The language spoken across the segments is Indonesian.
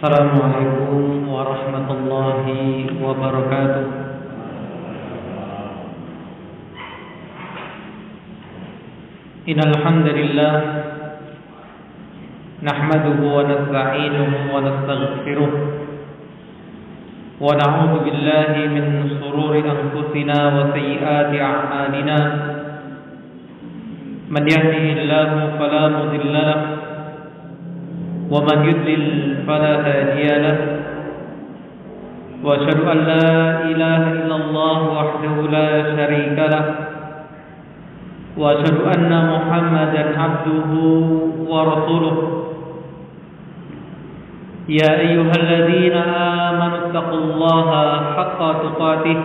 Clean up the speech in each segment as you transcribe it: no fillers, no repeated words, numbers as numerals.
Assalamualaikum warahmatullahi wabarakatuh. Innal hamdalillah nahmaduhu wa nasta'inuhu wa nastaghfiruh wa na'udzu billahi min shururi anfusina wa sayyiati a'malina. Man yahdihillahu fala mudilla lahu ومن يضلل فلا هادي له وأشهد أن لا إله إلا الله وحده لا شريك له وأشهد أن محمدا عبده ورسوله يا أيها الذين آمنوا اتقوا الله حق تقاته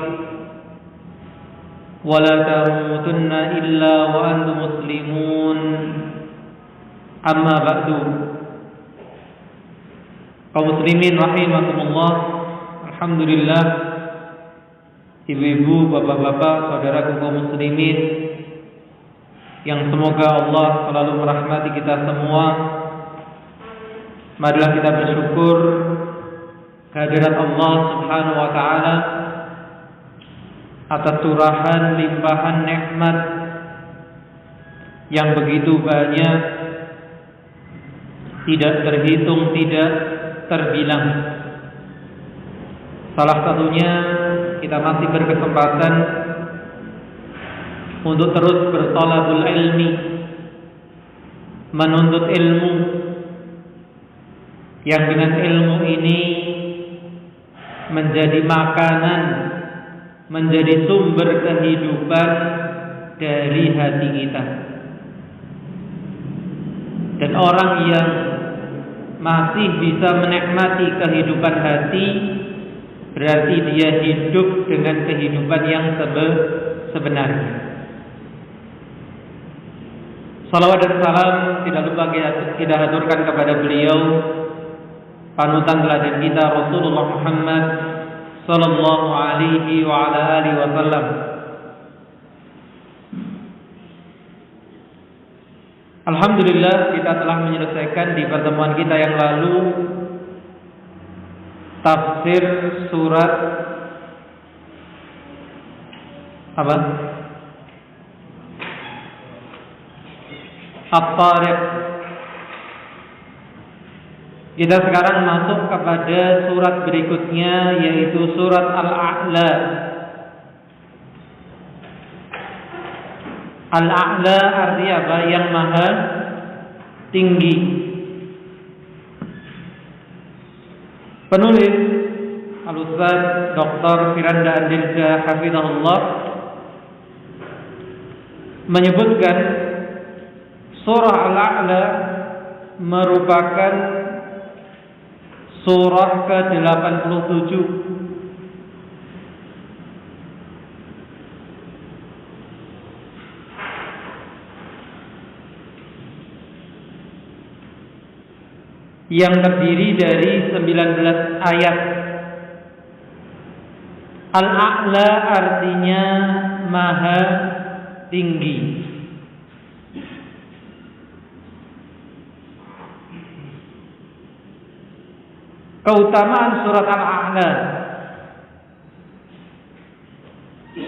ولا تموتن إلا وأنتم مسلمون أما بعد. Kaum muslimin rahimakumullah, alhamdulillah, ibu-ibu, bapak-bapak, saudara kaum muslimin yang semoga Allah selalu merahmati kita semua. Marilah kita bersyukur kehadirat Allah Subhanahu wa taala atas curahan limpahan nikmat yang begitu banyak, tidak terhitung, tidak terbilang. Salah satunya kita masih berkesempatan untuk terus berthalabul ilmi, menuntut ilmu yang dengan ilmu ini menjadi makanan, menjadi sumber kehidupan dari hati kita. Dan orang yang masih bisa menikmati kehidupan hati, berarti dia hidup dengan kehidupan yang sebenarnya. Salawat dan salam tidak lupa kita haturkan kepada beliau, panutan teladan kita Rasulullah Muhammad sallallahu alaihi wa ala alihi wasallam. Alhamdulillah, kita telah menyelesaikan di pertemuan kita yang lalu tafsir surat apa? At-Tariq. Kita sekarang masuk kepada surat berikutnya, yaitu surat Al-A'la. Al-A'la artinya apa? Yang maha tinggi. Penulis Al-Ustaz Dr. Firanda Andirja hafizahullah menyebutkan surah Al-A'la merupakan surah ke-87 yang terdiri dari 19 ayat. Al-A'la artinya maha tinggi. Keutamaan surat Al-A'la.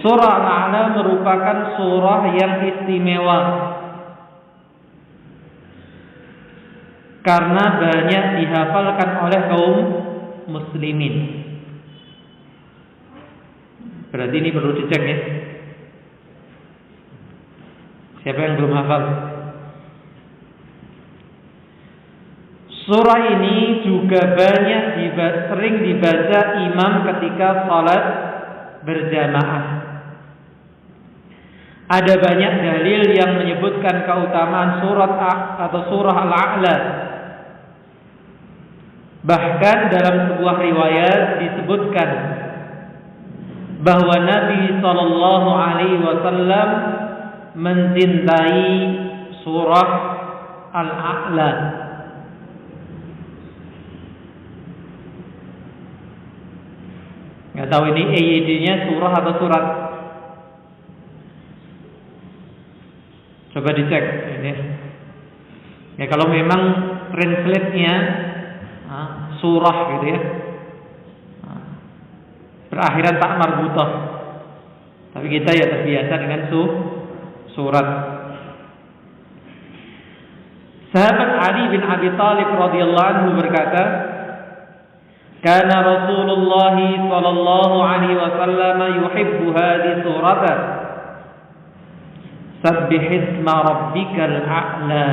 Surah Al-A'la merupakan surah yang istimewa karena banyak dihafalkan oleh kaum muslimin. Berarti ini perlu dicek ya. Siapa yang belum hafal? Surah ini juga sering dibaca imam ketika salat berjamaah. Ada banyak dalil yang menyebutkan keutamaan surah Al-A'la. Bahkan dalam sebuah riwayat disebutkan bahwa Nabi sallallahu alaihi wasallam mencintai surah Al-A'la. Nggak tahu ini EYD-nya surah atau surat. Coba dicek ini. Ya kalau memang translate-nya surah gitu ya. Berakhiran tak marbutah. Tapi kita ya terbiasa dengan surat. Sahabat Ali bin Abi Thalib radhiyallahu anhu berkata, "Kana Rasulullah sallallahu alaihi wasallam yuhibbu hadhihi surata. Sabbih isma rabbikal a'la."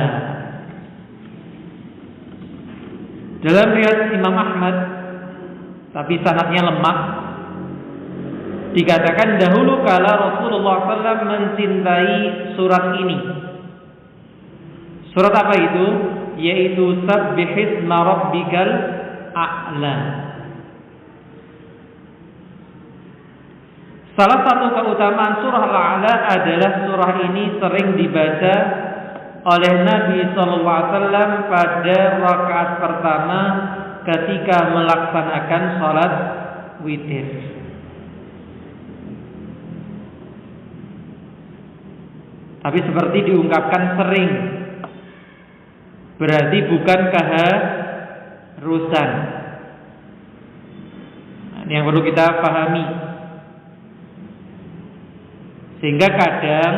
Dalam riwayat Imam Ahmad, tapi sanadnya lemah, dikatakan dahulu kala Rasulullah SAW mencintai surat ini. Surat apa itu? Yaitu Sabbih isma rabbikal a'la. Salah satu keutamaan surah Al-A'la adalah surah ini sering dibaca oleh Nabi SAW pada rakaat pertama ketika melaksanakan sholat witir. Tapi seperti diungkapkan sering, berarti bukan keharusan. Ini yang perlu kita pahami. Sehingga kadang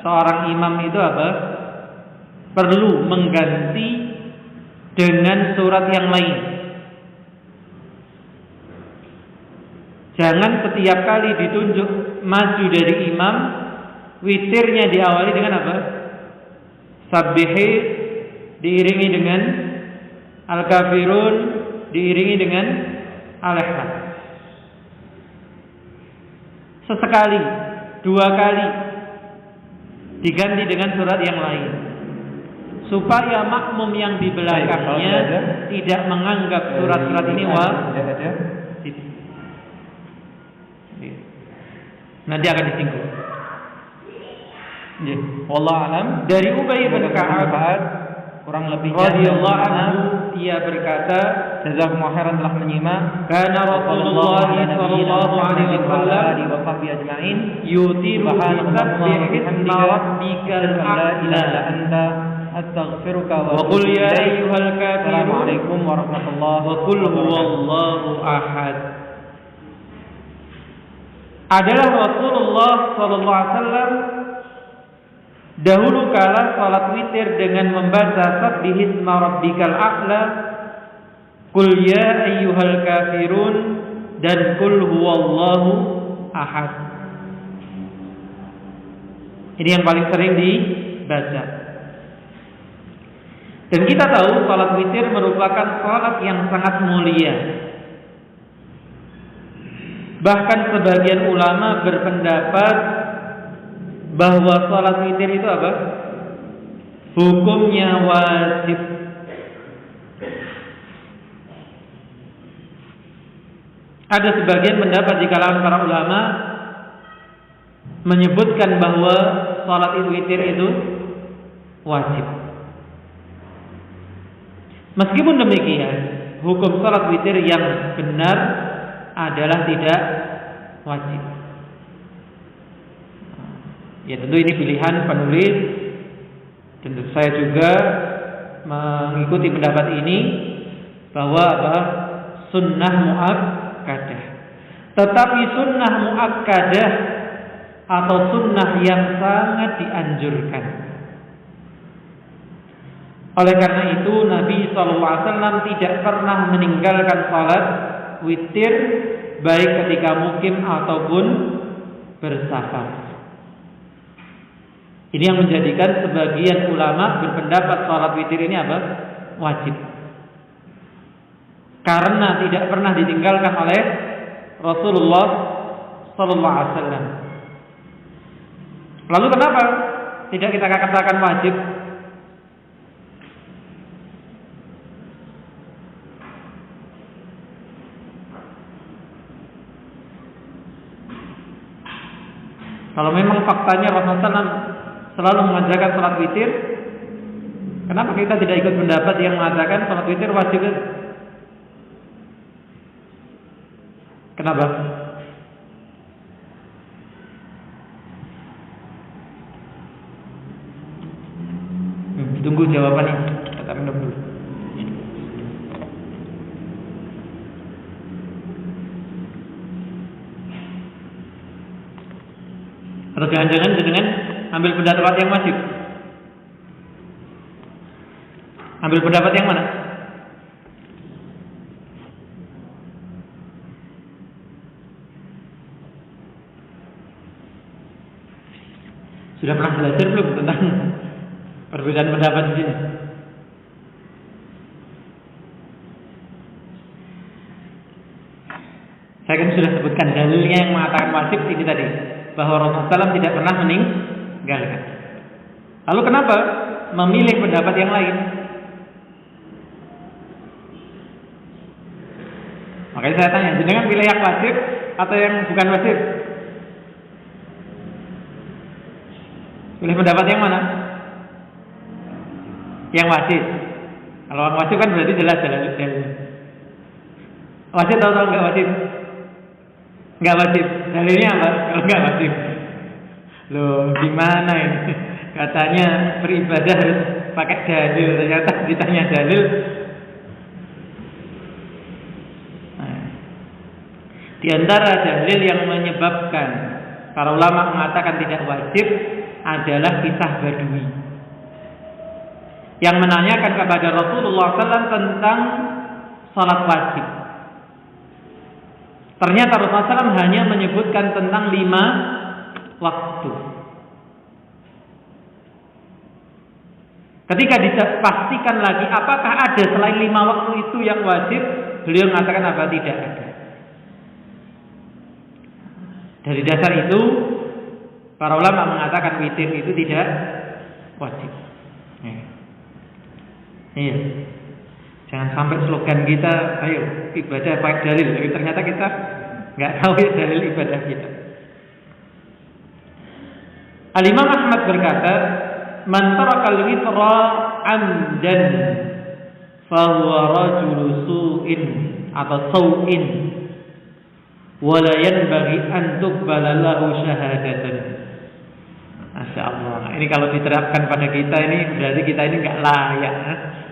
seorang imam itu perlu mengganti dengan surat yang lain. Jangan setiap kali ditunjuk maju dari imam, witirnya diawali dengan apa? Sabbihi diiringi dengan Al-Kafirun, diiringi dengan Al-Ihsan. Sesekali, 2 kali diganti dengan surat yang lain, supaya makmum yang di belakangnya tidak menganggap surat-surat ini wajib. Nanti akan disinggung. Wallahu alam. Dari Ubay bin Ka'ab kurang lebih radhiyallahu anhu, ia berkata, jazakumullahu khairan telah menyimak. Kana Rasulullah sallallahu alaihi wasallam wa sahbihi ajma'in yutiru bi isma rabbikal a'la anta astaghfiruka wa qul ya ayyuhal kafirun. Assalamualaikum warahmatullahi wa qul huwallahu ahad. Adalah Rasulullah sallallahu alaihi wasallam dahulu kala salat witir dengan membaca Sabbih isma rabbikal a'la, Qul ya ayyuhal kafirun, dan Qul huwallahu ahad. Ini yang paling sering dibaca. Dan kita tahu salat witir merupakan salat yang sangat mulia. Bahkan sebagian ulama berpendapat bahwa salat witir itu apa? Hukumnya wajib. Ada sebagian pendapat di kalangan para ulama menyebutkan bahwa salat witir itu wajib. Meskipun demikian, hukum salat witir yang benar adalah tidak wajib. Ya tentu ini pilihan penulis. Tentu saya juga mengikuti pendapat ini bahwa sunnah muakkadah. Tetapi sunnah muakkadah atau sunnah yang sangat dianjurkan. Oleh karena itu Nabi SAW tidak pernah meninggalkan salat witir baik ketika mukim ataupun bersafar. Ini yang menjadikan sebagian ulama berpendapat salat witir ini apa? Wajib. Karena tidak pernah ditinggalkan oleh Rasulullah sallallahu alaihi wasallam. Lalu kenapa tidak kita katakan wajib? Kalau memang faktanya Rasulullah SAW selalu mengajarkan salat witir, kenapa kita tidak ikut pendapat yang mengatakan salat witir wajib? Kenapa? Tunggu jawabannya. Kita minum dulu. Atau jangan-jangan dengan ambil pendapat yang wajib? Ambil pendapat yang mana? Sudah pernah belajar belum tentang perbedaan pendapat di sini? Saya kan sudah sebutkan dalilnya yang mengatakan wajib ini tadi, bahwa Rasulullah SAW tidak pernah meninggalkan. Lalu kenapa memilih pendapat yang lain? Makanya saya tanya, jenengan pilih yang wajib atau yang bukan wajib? Pilih pendapat yang mana? Yang wajib. Kalau yang wajib kan berarti jelas dalil. Wajib atau enggak wajib? Enggak wajib. Dalilnya apa? Kalau enggak wajib. Loh, gimana ini? Katanya beribadah harus pakai dalil. Ternyata ditanya dalil. Nah, di antara dalil yang menyebabkan para ulama mengatakan tidak wajib adalah kisah Badui yang menanyakan kepada Rasulullah SAW tentang salat wajib. Ternyata Rasulullah SAW hanya menyebutkan tentang 5 waktu. Ketika dipastikan lagi apakah ada selain 5 waktu itu yang wajib, beliau mengatakan apa? Tidak ada. Dari dasar itu para ulama mengatakan witir itu tidak wajib. Iya. Jangan sampai slogan kita, ayo ibadah pakai dalil, tapi ternyata kita nggak tahu ya dalil ibadah kita. Al-Imam Ahmad berkata, "Man tarakal witra amdan fa huwa rajulu su'in atau sau'in wa la yanbaghi an tuqbala lahu syahadatan." Masya Allah. Ini kalau diterapkan pada kita ini berarti kita ini nggak layak.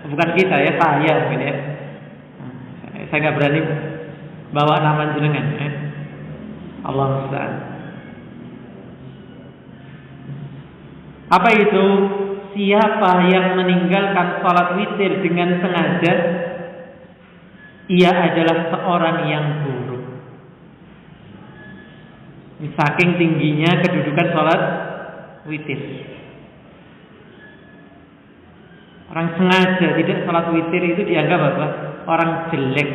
Bukan kita ya, saya mungkin ya. Saya nggak berani bawa nama jenengan. Allah musta'an. Apa itu? Siapa yang meninggalkan salat witir dengan sengaja, ia adalah seorang yang buruk. Saking tingginya kedudukan salat witir. Orang sengaja tidak salat witir itu dianggap apa? Orang jelek.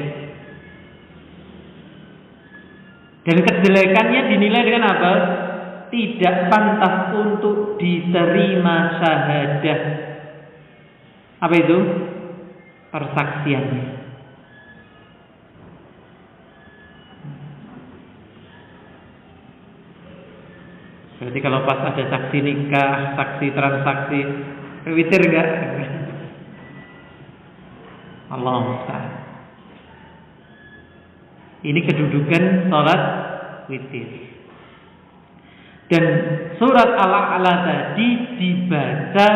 Dan kejelekannya dinilai dengan apa? Tidak pantas untuk diterima syahadah. Apa itu? Persaksiannya. Berarti kalau pas ada saksi nikah, saksi transaksi, witir enggak? Allah musta'an. Ini kedudukan salat witir. Dan surat Al-A'la tadi dibaca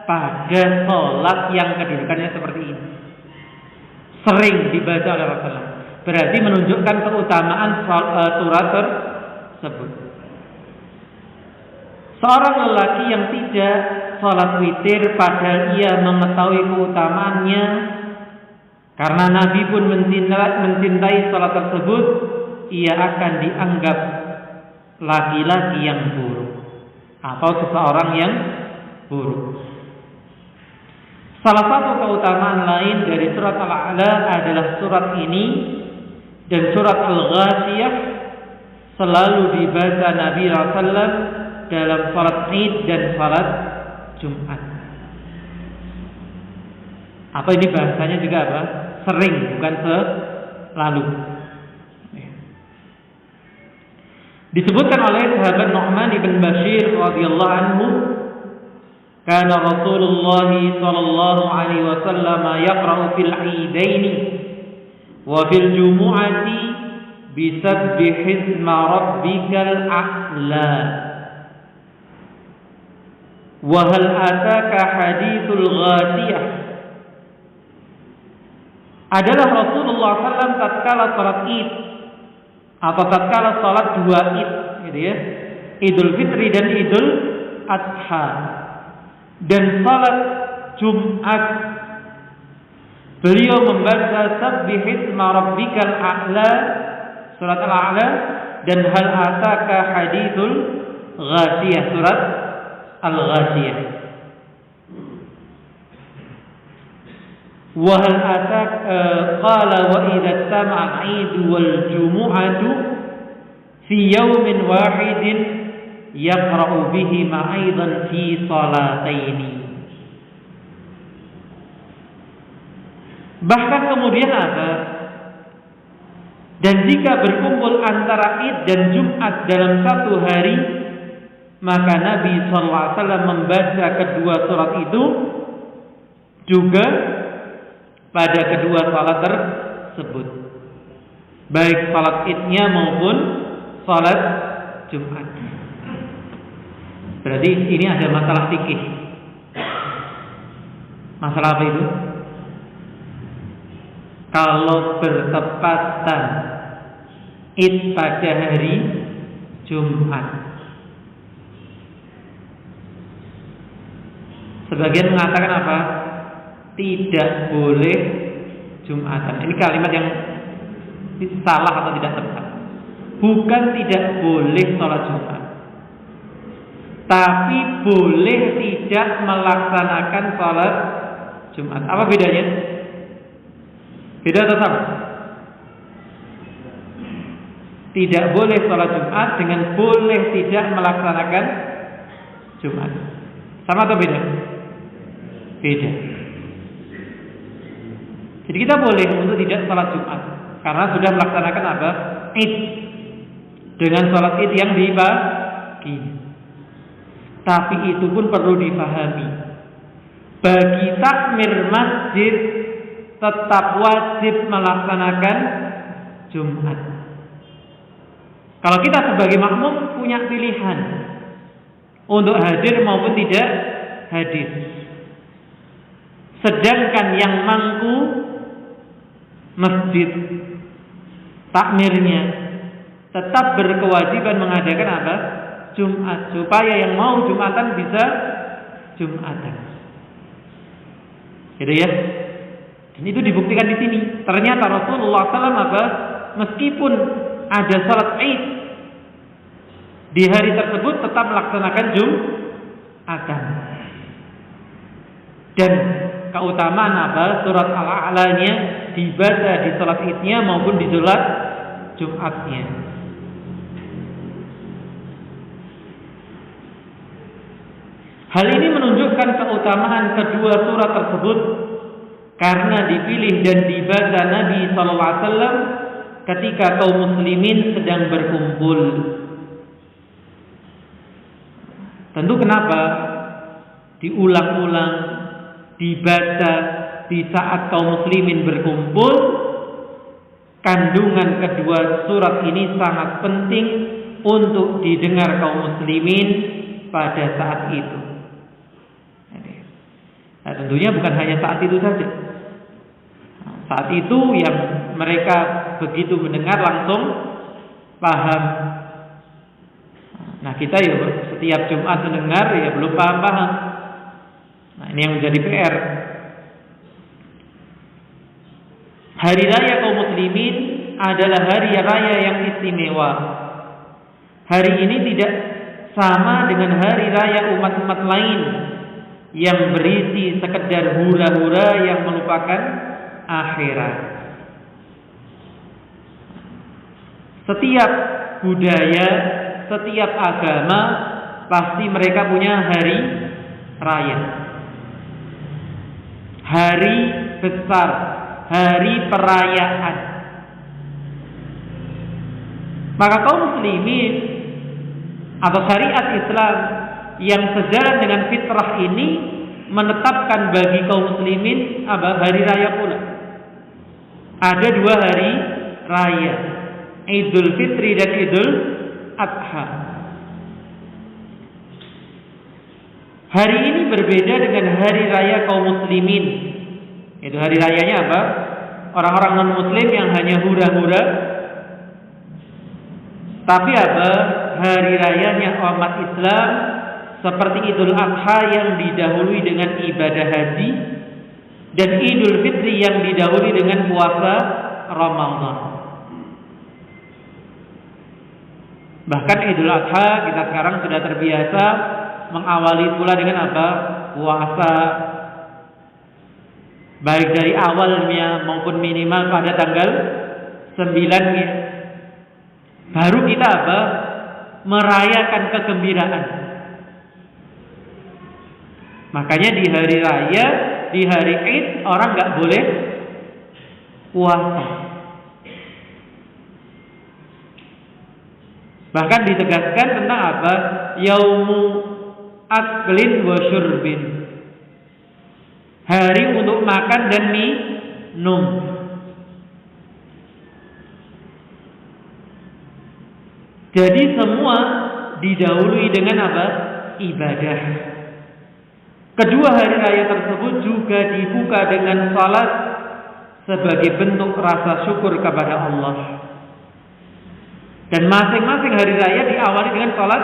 pada salat yang kedudukannya seperti ini. Sering dibaca oleh Rasulullah. Berarti menunjukkan keutamaan surat tersebut. Seorang lelaki yang tidak salat witir padahal ia mengetahui keutamaannya, karena Nabi pun mencintai salat tersebut, ia akan dianggap laki-laki yang buruk atau seseorang yang buruk. Salah satu keutamaan lain dari surat Al-A'la adalah surat ini dan surat Al-Ghashiyah selalu dibaca Nabi SAW dalam salat Id dan salat Jumat. Apa ini bahasanya juga apa? Sering, bukan selalu. Disebutkan oleh sahabat Nu'man ibn Bashir radhiyallahu anhu, kana Rasulullah sallallahu alaihi wasallam yaqra'u fil 'idaini wa fil jumu'ati bisabbih isma rabbikal a'la. Wa hal ataka hadithul ghashiyah. Adalah Rasulullah SAW tatkala salat Id atau tatkala salat 2 Id, gitu ya, Idul Fitri dan Idul Adha. Dan salat Jumat beliau membaca Sabbihisma rabbikal a'la, surat Al-A'la, dan hal ataka hadithul Ghashiyah, surat Al-Ghashiyah. Wa hal atak qala wa idza sama'a 'idu wal jumu'atu fi yawmin wahidin yaqra'u bihi ma'aidan fi salataini. Bahkan kemudian ada, dan jika berkumpul antara Id dan Jumat dalam satu hari, maka Nabi SAW membaca kedua surat itu juga pada kedua salat tersebut, baik salat Idnya maupun salat Jumat. Berarti ini ada masalah fikih. Masalah apa itu? Kalau bertepatan Id pada hari Jumat, sebagian mengatakan apa? Tidak boleh Jumatan. Ini kalimat yang salah atau tidak tepat. Bukan tidak boleh sholat Jumat, tapi boleh tidak melaksanakan sholat Jumat. Apa bedanya? Beda atau sama? Tidak boleh sholat Jumat dengan boleh tidak melaksanakan Jumat. Sama atau beda? Beda. Jadi kita boleh untuk tidak sholat Jumat karena sudah melaksanakan apa? Id, dengan sholat Id yang dibagi. Tapi itu pun perlu dipahami. Bagi takmir masjid tetap wajib melaksanakan Jumat. Kalau kita sebagai makmum punya pilihan untuk hadir maupun tidak hadir. Sedangkan yang mampu masjid takmirnya tetap berkewajiban mengadakan apa? Jumat, supaya yang mau Jumatan bisa Jumatan. Gitu ya. Dan itu dibuktikan di sini. Ternyata Rasulullah SAW apa? Meskipun ada salat Id di hari tersebut tetap melaksanakan Jumatan. Dan keutamaan apa? Surat Al-A'lanya dibaca di salat Idnya maupun di salat Jumatnya. Hal ini menunjukkan keutamaan kedua surat tersebut karena dipilih dan dibaca Nabi SAW ketika kaum muslimin sedang berkumpul. Tentu kenapa diulang-ulang dibaca di saat kaum muslimin berkumpul? Kandungan kedua surat ini sangat penting untuk didengar kaum muslimin pada saat itu. Nah, tentunya bukan hanya saat itu saja. Saat itu yang mereka begitu mendengar langsung paham. Nah, kita ya setiap Jumat mendengar ya belum paham-paham. Nah, ini yang menjadi PR. Hari raya kaum muslimin adalah hari raya yang istimewa. Hari ini tidak sama dengan hari raya umat-umat lain yang berisi sekedar hura-hura yang melupakan akhirat. Setiap budaya, setiap agama pasti mereka punya hari raya, hari besar, hari perayaan. Maka kaum muslimin atau syariat Islam yang sejalan dengan fitrah ini menetapkan bagi kaum muslimin hari raya pula. Ada dua hari raya, Idul Fitri dan Idul Adha. Hari ini berbeda dengan hari raya kaum muslimin. Itu hari rayanya apa? Orang-orang non-muslim yang hanya hura-hura Tapi apa? Hari rayanya umat Islam seperti Idul Adha yang didahului dengan ibadah haji dan Idul Fitri yang didahului dengan puasa Ramadan. Bahkan Idul Adha kita sekarang sudah terbiasa mengawali pula dengan apa? Puasa. Baik dari awalnya maupun minimal pada tanggal 9-nya. Baru kita apa? Merayakan kegembiraan. Makanya di hari raya, di hari Id orang nggak boleh puasa. Bahkan ditegaskan tentang apa? Yaumu aklin wa syurbin. Hari untuk makan dan minum. Jadi semua didahului dengan apa? Ibadah. Kedua hari raya tersebut juga dibuka dengan salat sebagai bentuk rasa syukur kepada Allah. Dan masing-masing hari raya diawali dengan salat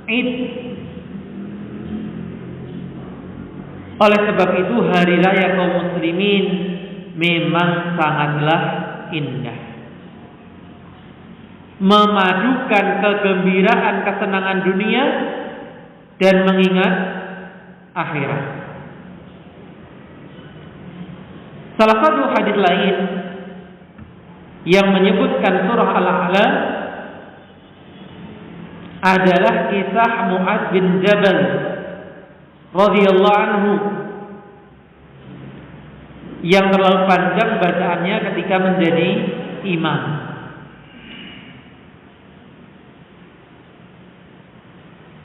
Id. Oleh sebab itu hari raya kaum muslimin memang sangatlah indah. Memadukan kegembiraan kesenangan dunia dan mengingat akhirat. Salah satu hadis lain yang menyebutkan surah Al-A'la adalah kisah Mu'adz bin Jabal radhiyallahu anhu yang terlalu panjang bacaannya ketika menjadi imam.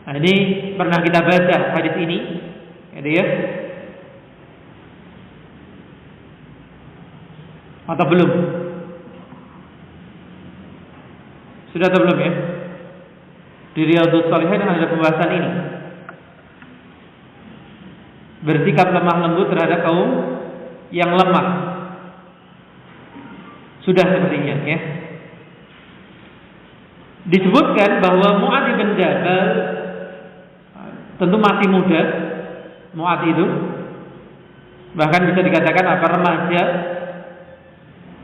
Nah, ini pernah kita baca hadis ini, ya? Atau belum? Sudah atau belum ya? Di Riyadhus Shalihin ada pembahasan ini. Bersikap lemah lembut terhadap kaum yang lemah. Sudah sepertinya ya. Disebutkan bahwa Mu'adz bin Jabal tentu masih muda, Mu'adz itu bahkan bisa dikatakan apa remaja,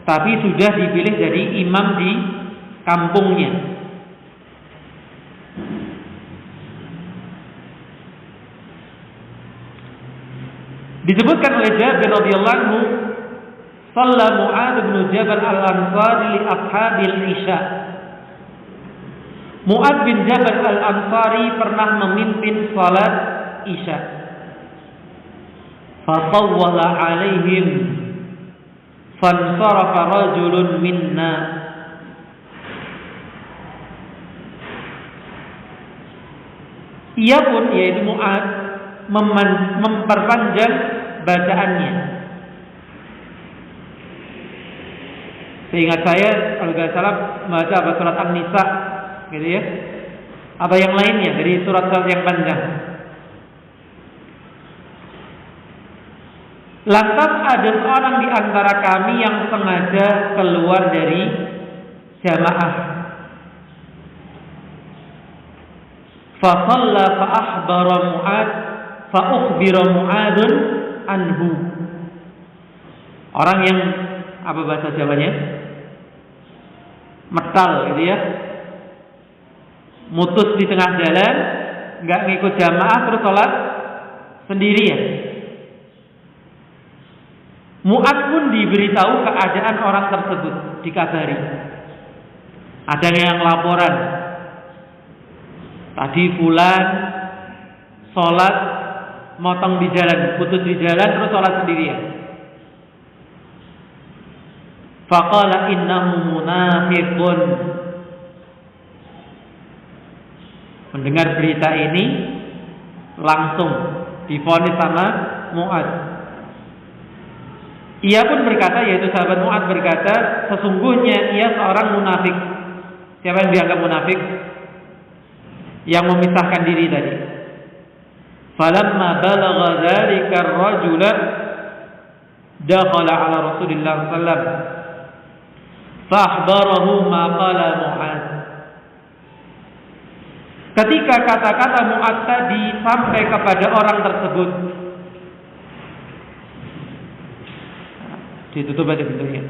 tapi sudah dipilih jadi imam di kampungnya. Disebutkan oleh Jabir radhiyallahu anhu, "Shalla Mu'adz bin Jabal al-Ansari li ashabil Isya." Mu'adz bin Jabal al-Ansari pernah memimpin salat Isya. Fatawwala 'alaihim fansarafa rajulun minna. Ia pun yaitu Mu'adz memperpanjang bacaannya. Seingat saya kalau tidak salah baca apa surat An-Nisa gitu ya, atau yang lainnya dari surat-surat yang panjang. Lantas ada seorang di antara kami yang sengaja keluar dari jamaah. Fa shalla fa akhbara Mu'adz fa ukhbira Mu'adzun anhu. Orang yang apa bahasa Jawanya? Metal gitu ya. Mutus di tengah jalan, enggak ngikut jamaah terus salat sendirian. Mu'adz pun diberitahu keadaan orang tersebut, dikabari. Ada yang laporan, tadi fulan salat motong di jalan, putus di jalan terus salat sendirian. Faqala innahu munafiqun. Mendengar berita ini langsung divonis sama Mu'adz. Ia pun berkata, yaitu sahabat Mu'adz berkata, sesungguhnya ia seorang munafik. Siapa yang dianggap munafik? Yang memisahkan diri tadi. Falamma balagha dzalika ar-rajul dakhala ala Rasulillah sallallahu alaihi wasallam fa akhbarahu ma qala Mu'adz. ketika kata-kata Mu'ad tadi sampai kepada orang tersebut. Ditutup aja pintunya.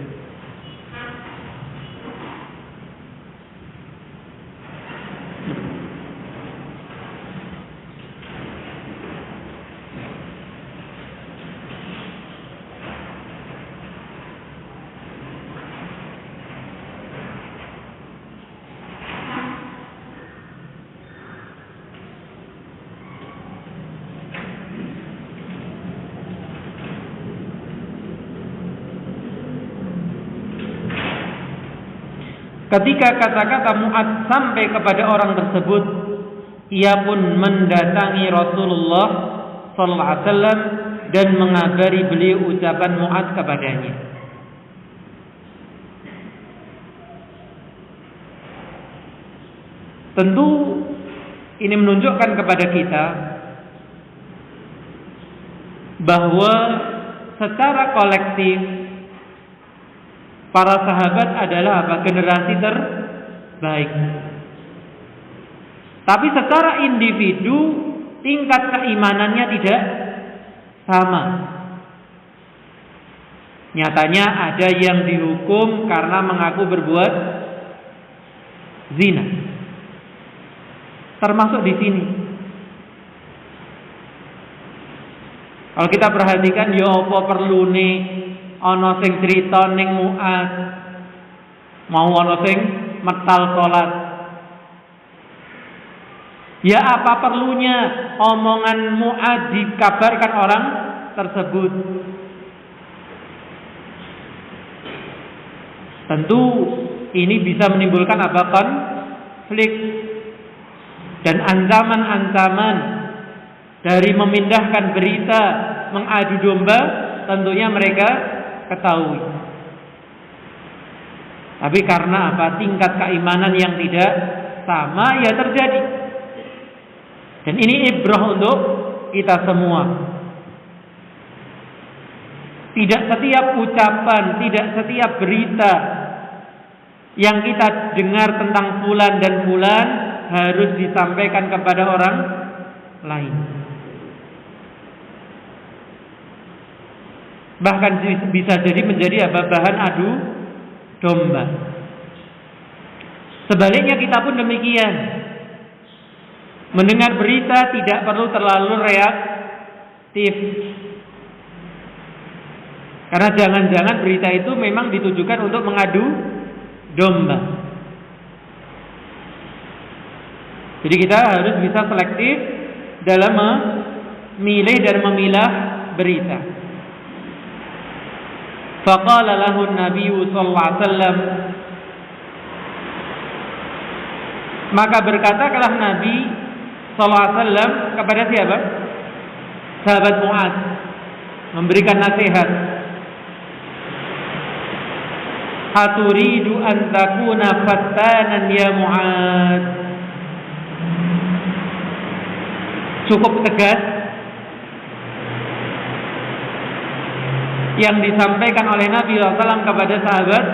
Ketika kata-kata Mu'ad sampai kepada orang tersebut, ia pun mendatangi Rasulullah sallallahu alaihi wasallam dan mengabari beliau ucapan Mu'ad kepadanya. Tentu ini menunjukkan kepada kita bahwa secara kolektif para sahabat adalah generasi terbaik. Tapi secara individu tingkat keimanannya tidak sama. Nyatanya ada yang dihukum karena mengaku berbuat zina. Termasuk di sini. Kalau kita perhatikan, ya apa perlu nih ana sing crita ning Mu'ad, mau ana sing metal salat. Ya apa perlunya omongan Mu'ad dikabarkan orang tersebut? Tentu ini bisa menimbulkan apa? Konflik dan ancaman-ancaman dari memindahkan berita, mengadu domba, tentunya mereka ketahui. Tapi karena apa? Tingkat keimanan yang tidak sama ya terjadi. Dan ini ibrah untuk kita semua. Tidak setiap ucapan, tidak setiap berita yang kita dengar tentang fulan dan fulan harus disampaikan kepada orang lain. Bahkan bisa jadi menjadi bahan adu domba. Sebaliknya kita pun demikian. Mendengar berita tidak perlu terlalu reaktif. Karena jangan-jangan berita itu memang ditujukan untuk mengadu domba. Jadi kita harus bisa selektif dalam memilih dan memilah berita. Faqala lahu an-nabiy sallallahu alaihi wasallam, maka berkatalah Nabi sallallahu alaihi wasallam kepada siapa? Sahabat Mu'ad, memberikan nasihat. Aturidu an takuna fattanan ya Mu'ad. Cukup tegas yang disampaikan oleh Nabi SAW kepada sahabat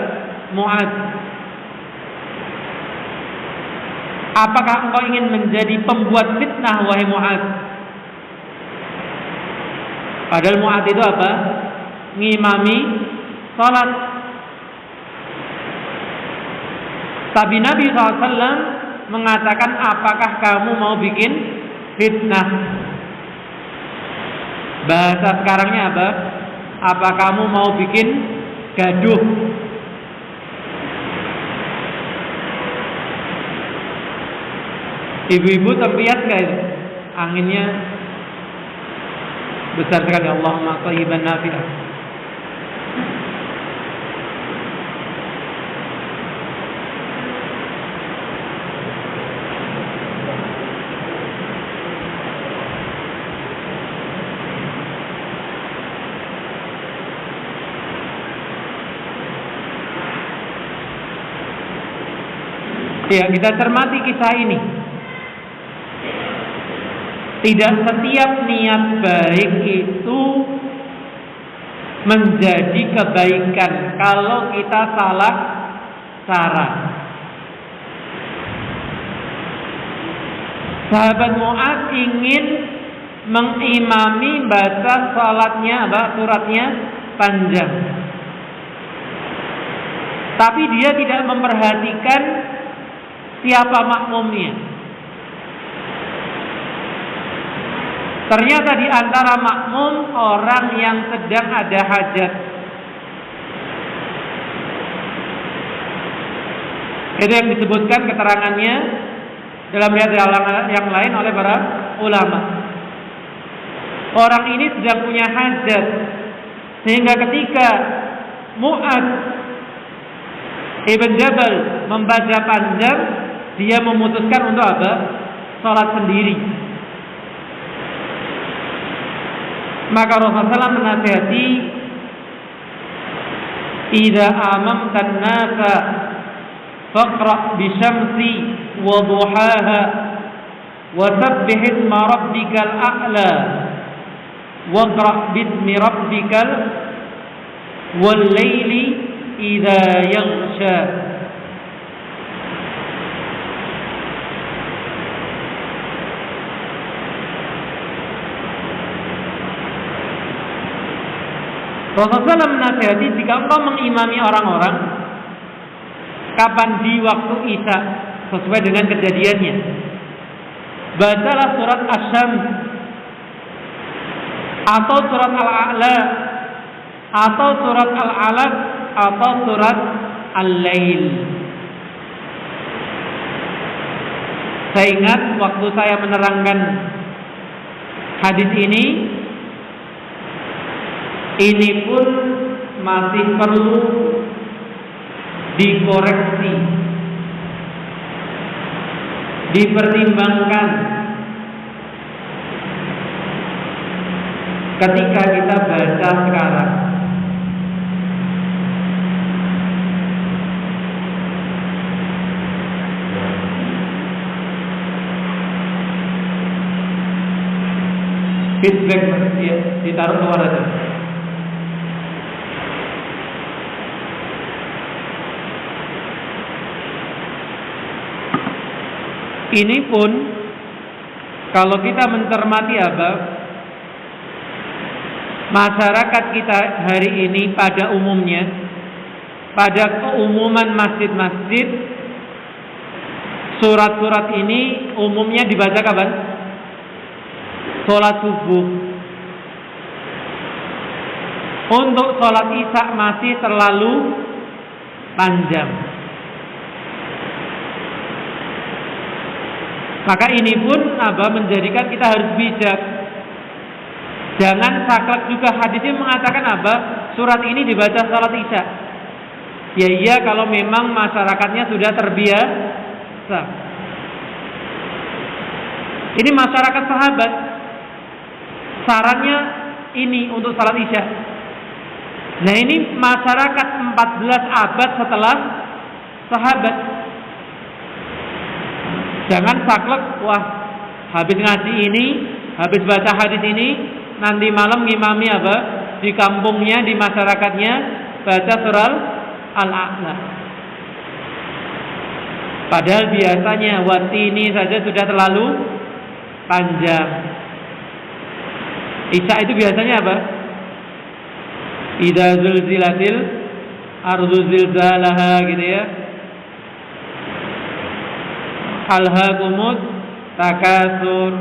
Mu'ad. Apakah engkau ingin menjadi pembuat fitnah wahai Mu'ad? Padahal Mu'ad itu apa? Ngimami salat. Tapi Nabi SAW mengatakan, apakah kamu mau bikin fitnah? Bahasa sekarangnya apa? Apa kamu mau bikin gaduh? Ibu-ibu tempias guys, anginnya besar sekali. Allahumma thayyiban nafi'ah. Ya, kita cermati kisah ini. Tidak setiap niat baik itu menjadi kebaikan kalau kita salah cara. Sahabat Mu'adz ingin mengimami baca salatnya, suratnya panjang. Tapi dia tidak memperhatikan siapa makmumnya. Ternyata di antara makmum orang yang sedang ada hajat. Itu yang disebutkan keterangannya dalam riwayat yang lain oleh para ulama. Orang ini sedang punya hajat, sehingga ketika Mu'adz Ibn Jabal membaca panjang, dia memutuskan untuk apa? Salat sendiri. Maka Rasulullah SAW menasihati, "Idza amamtan nasa faqra bi syamsi wa duhaha wa sabbih isma rabbikal a'la wa qra' bismi rabbikal wal laili idza yaghsha." Rasulullah SAW menasihati, jika engkau mengimami orang-orang, kapan di waktu Isya sesuai dengan kejadiannya, bacalah surat Asy-Syams atau surat Al-A'la atau surat Al-Alaq atau surat Al-Lail. Saya ingat waktu saya menerangkan hadis ini pun masih perlu dikoreksi, dipertimbangkan ketika kita baca sekarang. Feedback ya, ditaruh keluar aja. Ini pun kalau kita mencermati masyarakat kita hari ini pada umumnya, pada keumuman masjid-masjid, surat-surat ini umumnya dibaca kapan? Sholat subuh. Untuk sholat Isya masih terlalu panjang. Maka ini pun menjadikan kita harus bijak. Jangan saklek juga. Hadis ini mengatakan surat ini dibaca salat Isya. Ya iya kalau memang masyarakatnya sudah terbiasa. Ini masyarakat sahabat. Sarannya ini untuk salat Isya. Nah ini masyarakat 14 abad setelah sahabat. Jangan saklek, wah habis ngaji ini, habis baca hadis ini, nanti malam ngimami di kampungnya, di masyarakatnya baca surah Al-A'la. Padahal biasanya watini saja sudah terlalu panjang. Isya itu biasanya Idza zulzilatil ardu zilzalaha gitu ya. Alhaakumut takasur.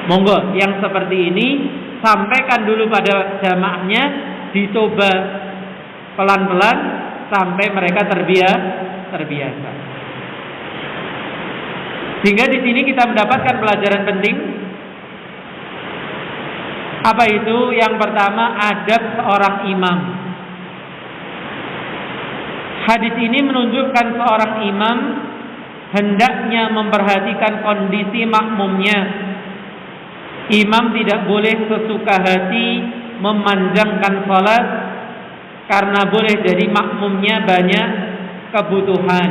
Monggo yang seperti ini sampaikan dulu pada jamaahnya, dicoba pelan-pelan sampai mereka terbiasa. Sehingga di sini kita mendapatkan pelajaran penting. Apa itu? Yang pertama, adab seorang imam. Hadis ini menunjukkan seorang imam hendaknya memperhatikan kondisi makmumnya. Imam tidak boleh sesuka hati memanjangkan salat karena boleh jadi makmumnya banyak kebutuhan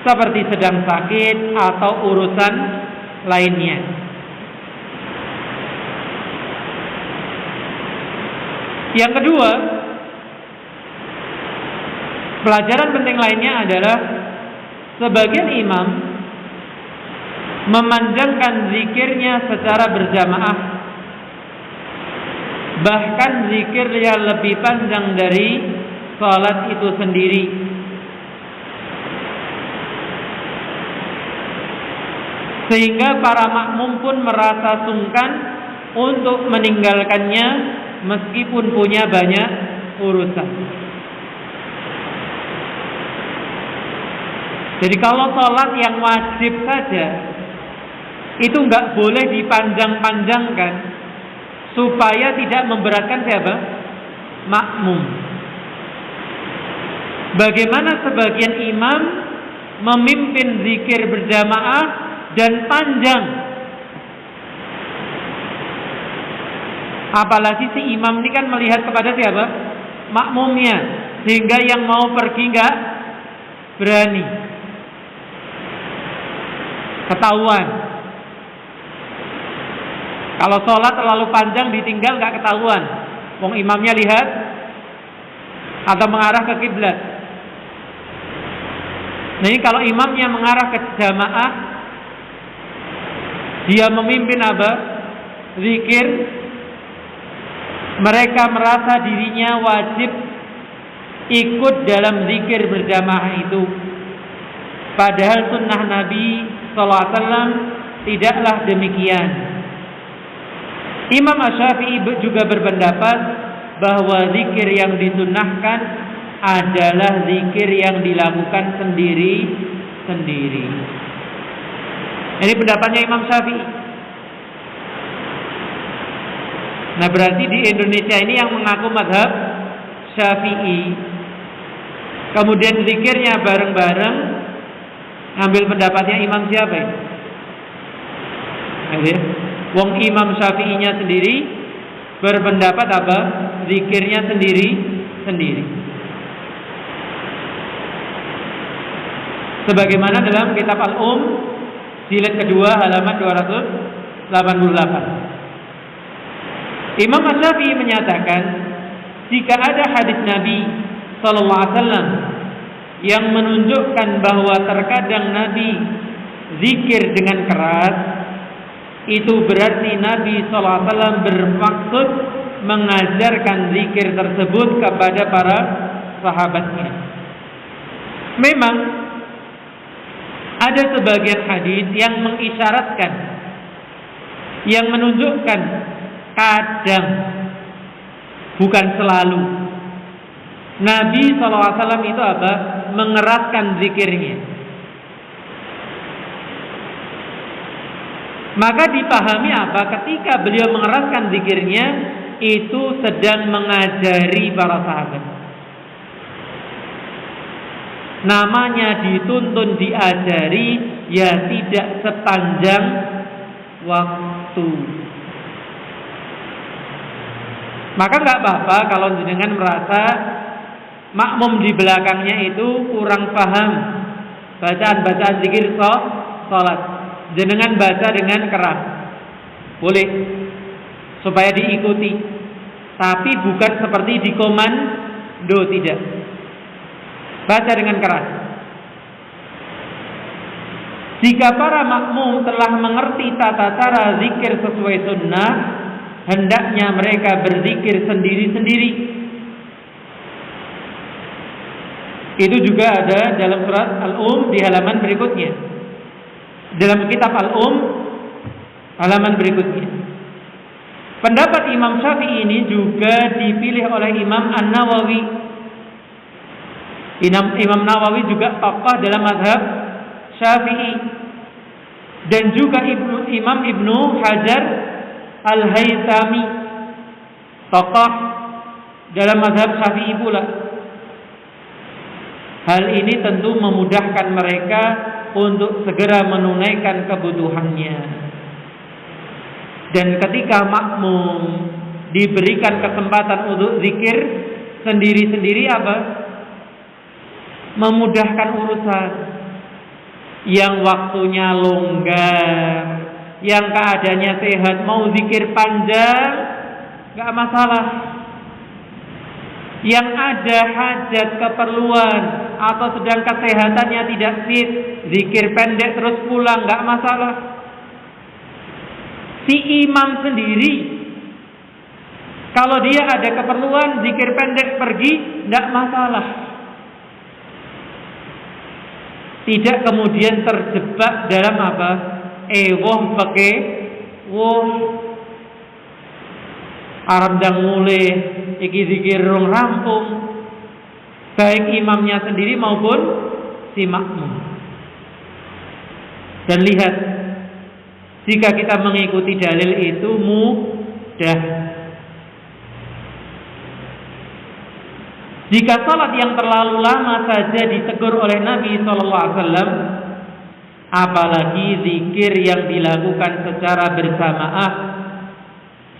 seperti sedang sakit atau urusan lainnya. Yang kedua, pelajaran penting lainnya adalah sebagian imam memanjangkan zikirnya secara berjamaah, bahkan zikirnya lebih panjang dari salat itu sendiri. Sehingga para makmum pun merasa sungkan untuk meninggalkannya meskipun punya banyak urusan. Jadi kalau sholat yang wajib saja itu nggak boleh dipanjang-panjangkan supaya tidak memberatkan siapa? Makmum. Bagaimana sebagian imam memimpin zikir berjamaah dan panjang, apalagi si imam ini kan melihat kepada siapa? Makmumnya, sehingga yang mau pergi nggak berani, ketahuan. Kalau sholat terlalu panjang ditinggal nggak ketahuan, wong imamnya lihat atau mengarah ke kiblat. Nah ini kalau imamnya mengarah ke jamaah, dia memimpin apa? Zikir. Mereka merasa dirinya wajib ikut dalam zikir berjamaah itu. Padahal sunnah Nabi SAW tidaklah demikian. Imam Asy-Syafi'i juga berpendapat bahwa zikir yang disunnahkan adalah zikir yang dilakukan sendiri-sendiri. Ini pendapatnya Imam Syafi'i. Nah berarti di Indonesia ini yang mengaku mazhab Syafi'i, kemudian zikirnya bareng-bareng, ngambil pendapatnya imam siapa ini? Wong Imam Syafi'inya sendiri berpendapat apa? Zikirnya sendiri-sendiri. Sebagaimana dalam kitab jilid kedua halaman 288. Imam Asy-Syafi'i menyatakan, jika ada hadis Nabi sallallahu alaihi wasallam yang menunjukkan bahwa terkadang Nabi zikir dengan keras, itu berarti Nabi sallallahu alaihi wasallam bermaksud mengajarkan zikir tersebut kepada para sahabatnya. Memang ada sebagian hadis yang mengisyaratkan, yang menunjukkan kadang, bukan selalu, Nabi SAW itu apa? Mengeraskan zikirnya. Maka dipahami apa? Ketika beliau mengeraskan zikirnya, itu sedang mengajari para sahabat. Namanya dituntun diajari, ya tidak sepanjang waktu. Maka nggak apa-apa kalau jenengan merasa makmum di belakangnya itu kurang paham bacaan-bacaan zikir sholat. Jenengan baca dengan keras, boleh, supaya diikuti. Tapi bukan seperti dikomando, tidak. Baca dengan keras. Jika para makmum telah mengerti tata cara zikir sesuai sunnah, hendaknya mereka berzikir sendiri-sendiri. Itu juga ada dalam surat Al-Um di halaman berikutnya. Dalam kitab Al-Um halaman berikutnya. Pendapat Imam Syafi'i ini juga dipilih oleh Imam An-Nawawi. Imam Nawawi juga tokoh dalam mazhab Syafi'i, dan juga Imam Ibnu Hajar Al-Haytami, tokoh dalam mazhab Syafi'i pula. Hal ini tentu memudahkan mereka untuk segera menunaikan kebutuhannya. Dan ketika makmum diberikan kesempatan untuk zikir sendiri-sendiri, apa? Memudahkan urusan. Yang waktunya longgar, yang keadaannya sehat, mau zikir panjang, gak masalah. yang ada hajat keperluan atau sedang kesehatannya tidak fit, zikir pendek terus pulang, nggak masalah. Si imam sendiri, kalau dia ada keperluan zikir pendek pergi, nggak masalah. Tidak kemudian terjebak dalam apa? Woh pakai woh Arab dang mulai iki zikir rong rampung, baik imamnya sendiri maupun si makmum. Dan lihat, jika kita mengikuti dalil itu mudah. Jika salat yang terlalu lama saja ditegur oleh Nabi SAW, apalagi zikir yang dilakukan secara berjamaah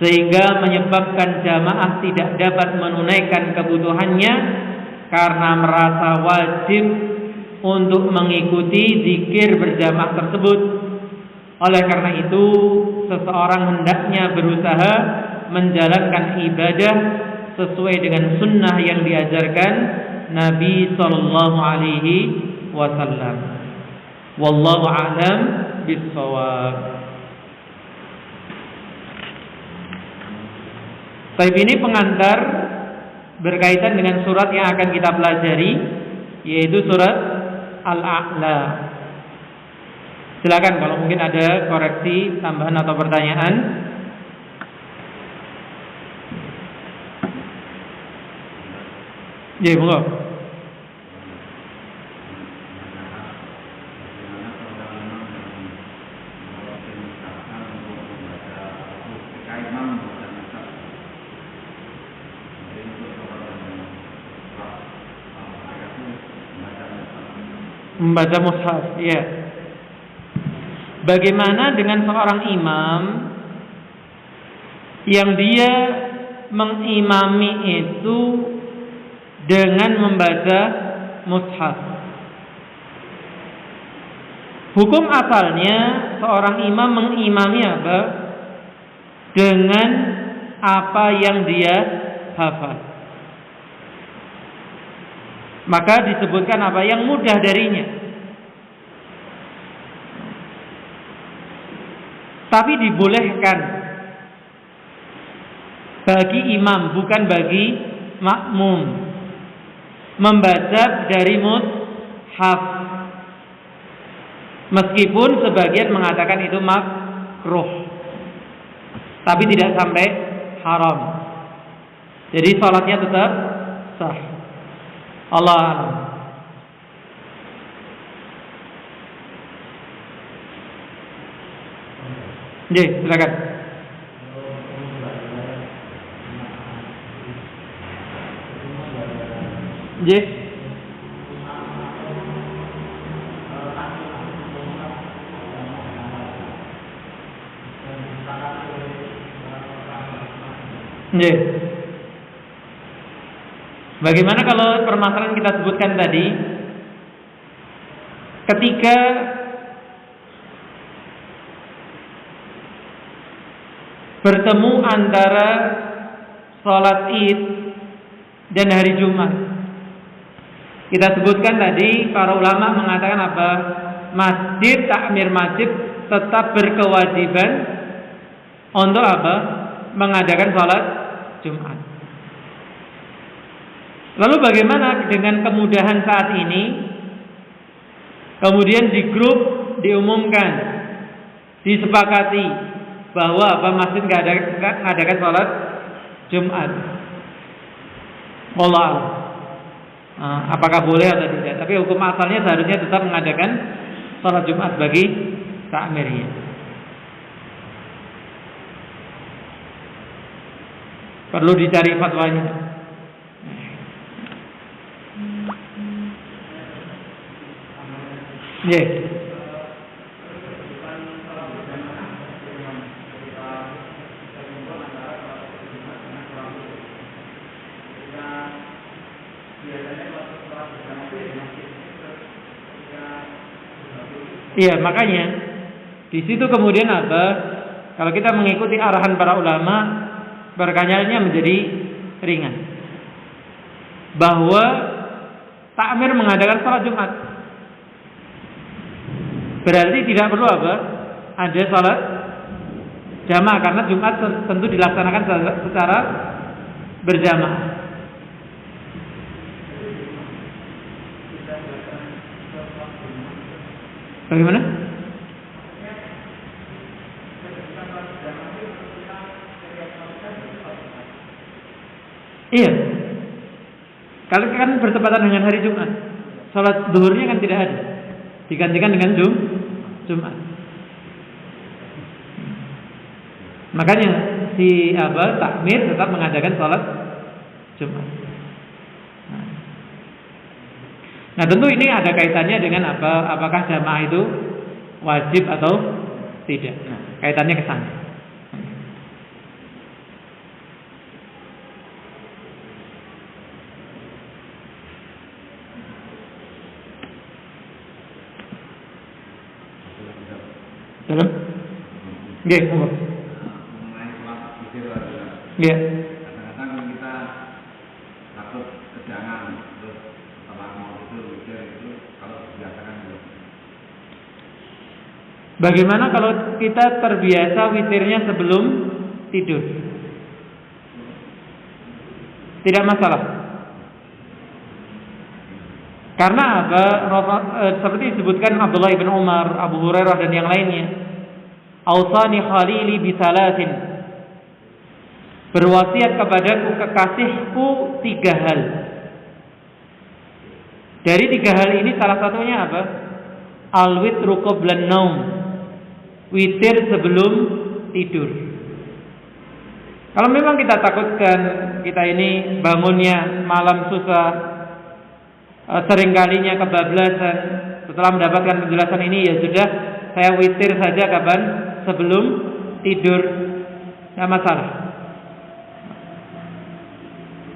sehingga menyebabkan jamaah tidak dapat menunaikan kebutuhannya karena merasa wajib untuk mengikuti zikir berjamaah tersebut. Oleh karena itu, seseorang hendaknya berusaha menjalankan ibadah sesuai dengan sunnah yang diajarkan Nabi sallallahu alaihi wasallam. Wallahu a'lam bissawab. Baik, ini pengantar berkaitan dengan surat yang akan kita pelajari, yaitu surat Al-A'la. Silakan kalau mungkin ada koreksi, tambahan atau pertanyaan. Ya, monggo. Membaca mushaf, ya. Bagaimana dengan seorang imam yang dia mengimami itu dengan membaca mushaf? Hukum asalnya seorang imam mengimami apa? Dengan apa yang dia hafal. Maka disebutkan apa yang mudah darinya. Tapi dibolehkan bagi imam, bukan bagi makmum, membaca dari mushaf. Meskipun sebagian mengatakan itu makruh, tapi tidak sampai haram. Jadi salatnya tetap sah. Allah a'lam. Silakan. Bagaimana kalau permasalahan kita sebutkan tadi, ketika bertemu antara sholat Id dan hari Jumat? Kita sebutkan tadi, para ulama mengatakan apa? Masjid, takmir masjid tetap berkewajiban untuk apa? Mengadakan sholat Jumat. Lalu bagaimana dengan kemudahan saat ini? Kemudian di grup diumumkan, disepakati bahwa apa masjid mengadakan sholat Jumat. Allah, apakah boleh atau tidak? Tapi hukum asalnya seharusnya tetap mengadakan sholat Jumat bagi takmirnya. Perlu dicari fatwanya. Iya, makanya di situ kemudian apa? Kalau kita mengikuti arahan para ulama, berkanyanya menjadi ringan. bahwa takmir mengadakan salat Jumat. Berarti tidak perlu apa? Ada salat jamaah, karena Jumat tentu dilaksanakan secara berjamaah. Bagaimana? Iya. Kalau kan bertepatan dengan hari Jumat, salat zuhurnya kan tidak ada, digantikan dengan Jumat. Makanya si takmir tetap mengadakan salat Jumat. Nah, tentu ini ada kaitannya dengan apakah jamaah itu wajib atau tidak. Nah, kaitannya ke sana. Dalam? Nggih, monggo. Mengenai sholat witir adalah. Nggih. Kadang-kadang kita takut kejangan, terus setelah mau tidur witir itu kalau dibiasakan belum. Bagaimana kalau kita terbiasa witirnya sebelum tidur? Tidak masalah. Karena seperti disebutkan Abdullah bin Umar, Abu Hurairah dan yang lainnya, "Ausani khalili bisalatin." Berwasiat kepadaku kekasihku 3 hal. Dari 3 hal ini salah satunya apa? Al-witru qablan naum. Witir sebelum tidur. Kalau memang kita takutkan kita ini bangunnya malam susah, seringkalinya kebablasan, setelah mendapatkan penjelasan ini ya sudah, saya witir saja kapan? Sebelum tidur. Tidak masalah.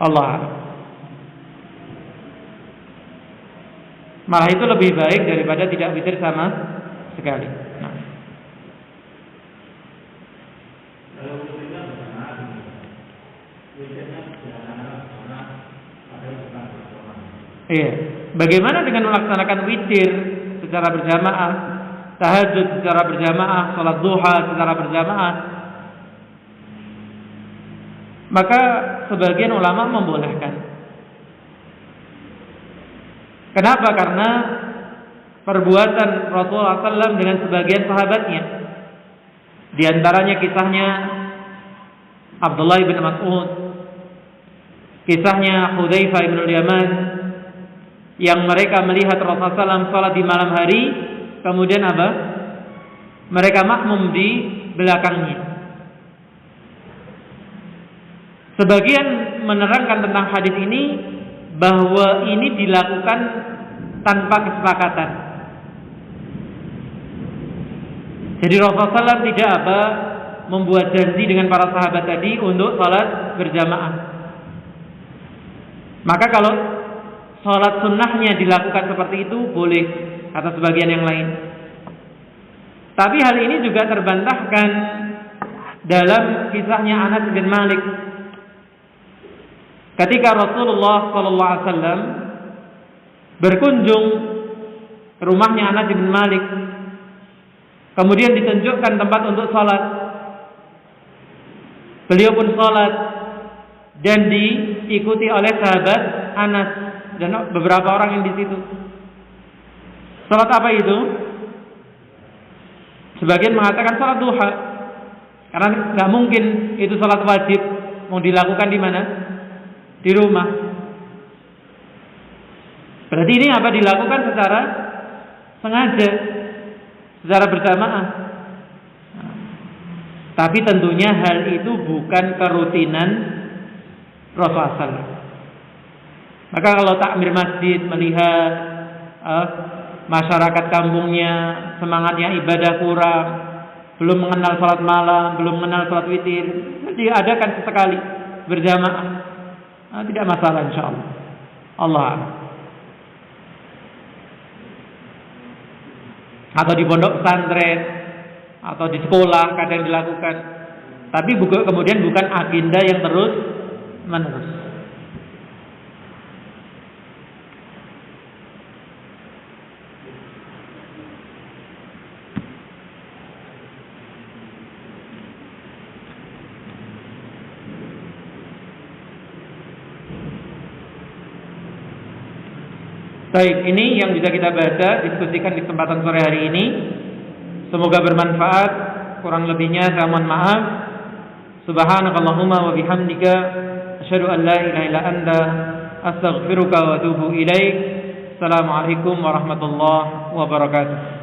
Allah. Malah itu lebih baik daripada tidak witir sama sekali. Nah. Iya. Bagaimana dengan melaksanakan witir secara berjamaah, tahajud secara berjamaah, salat duha secara berjamaah? Maka sebagian ulama membolehkan. Kenapa? Karena perbuatan Rasulullah SAW dengan sebagian sahabatnya. Di antaranya kisahnya Abdullah bin Mas'ud, kisahnya Hudzaifah bin Yaman, yang mereka melihat Rasulullah SAW salat di malam hari, kemudian apa? Mereka makmum di belakangnya. Sebagian menerangkan tentang hadis ini bahwa ini dilakukan tanpa kesepakatan. Jadi Rasulullah SAW tidak membuat janji dengan para sahabat tadi untuk salat berjamaah. Maka kalau salat sunnahnya dilakukan seperti itu boleh, kata sebagian yang lain. Tapi hal ini juga terbantahkan dalam kisahnya Anas bin Malik. Ketika Rasulullah SAW berkunjung ke rumahnya Anas bin Malik, kemudian ditunjukkan tempat untuk salat. Beliau pun salat dan diikuti oleh sahabat Anas dan beberapa orang yang di situ. Salat apa itu? Sebagian mengatakan salat duha, karena nggak mungkin itu salat wajib mau dilakukan di mana? Di rumah. Berarti ini apa? Dilakukan secara sengaja, secara berjamaah. Tapi tentunya hal itu bukan kerutinan Rasulullah SAW. Maka kalau takmir masjid melihat masyarakat kampungnya semangatnya ibadah kurang, belum mengenal salat malam, belum mengenal salat witir, diadakan sesekali berjamaah, tidak masalah insyaallah. Allah. Atau di pondok pesantren atau di sekolah kadang dilakukan, tapi kemudian bukan agenda yang terus menerus. Baik, ini yang bisa kita baca, diskusikan di kesempatan sore hari ini. Semoga bermanfaat. Kurang lebihnya saya mohon maaf. Subhanakallahumma wa bihamdika asyhadu an la ilaha illa anta astaghfiruka wa atubu ilaik. Assalamualaikum warahmatullahi wabarakatuh.